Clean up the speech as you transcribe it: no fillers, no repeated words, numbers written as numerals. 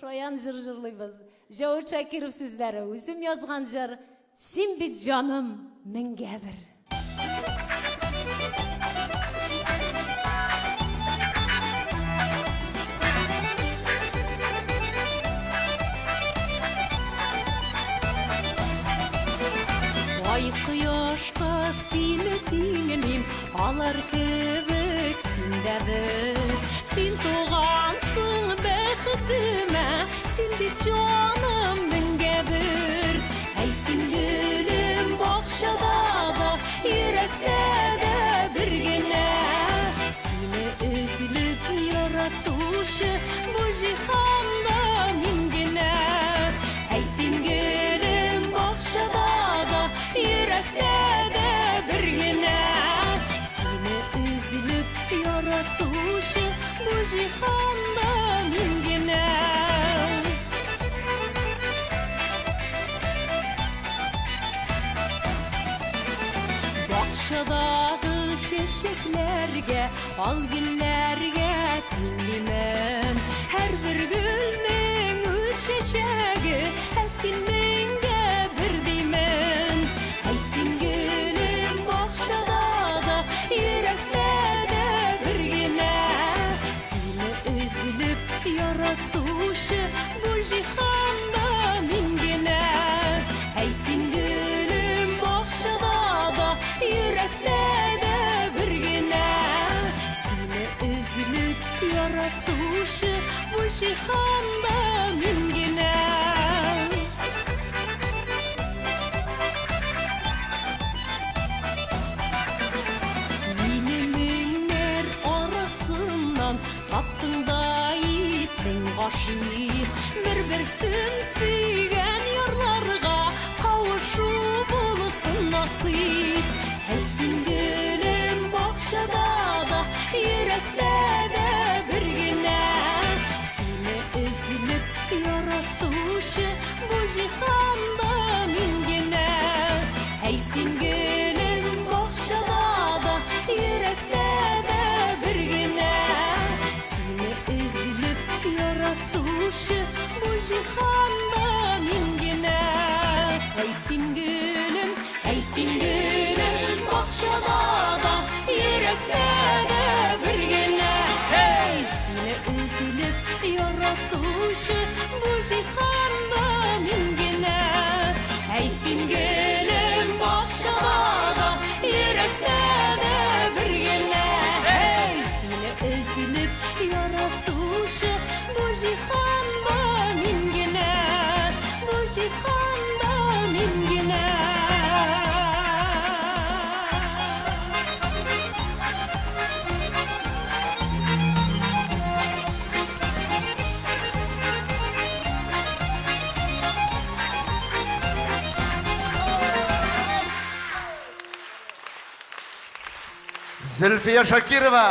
Şoyan jır-jırlıyбыз. Жауыт Шакиров сөздері. Өзім язған жыр. Сен бит жаным, міңге бір. Ay құяшқа сені теңелейм, алар кебек сенде бір. Сен туғансың бәхтіме, сен бит жаным міңге бір. Әй сен гүлім бақшада да, йөрәктә дә бір генә. Сені үзлеп яратушы бу җиһанда мин генә. Әй сен гүлім бақшада да, йөрәктә дә бір генә. Сені үзлеп яратушы бу җиһанда мин генә. Бакчадагы чәчәкләргә, ал гөлләргә тиңлимен. Һәрбер гөлнең үз чәчәге, ә син миңгә бер димен. Әй син гөлем бакчада да, йөрәктә дә бер генә. Сине үзлеп яратушы бу җиһанда мин генә. Әй син гөлем бакчада да, йөрәктә дә бер генә. Сине үзлеп яратушы бу җиһанда мин генә. Мине меңнәр арасыннан таптың да иттең гашыйк. Бер-берсен сөйгән ярларга кавышу булсын насыйп. Әй син гөлем бакчада да, йөрәктә дә бер генә. Сине үзлеп яратушы бу җиһанда мин генә. Әй син гөлем бакчада да, йөрәктә дә бер генә. Сине үзлеп яратушы бу җиһанда мин генә. Әй син гөлем бакчада да, йөрәктә дә бер генә. Әй сине үзлеп яратушы бу җиһанда мин генә. Әй син гөлем бакчада да, йөрәктә дә бер генә. Әй сине үзлеп яратушы бу җиһанда мин генә. Бу җиһанда мин генә. Зульфия Шакирова.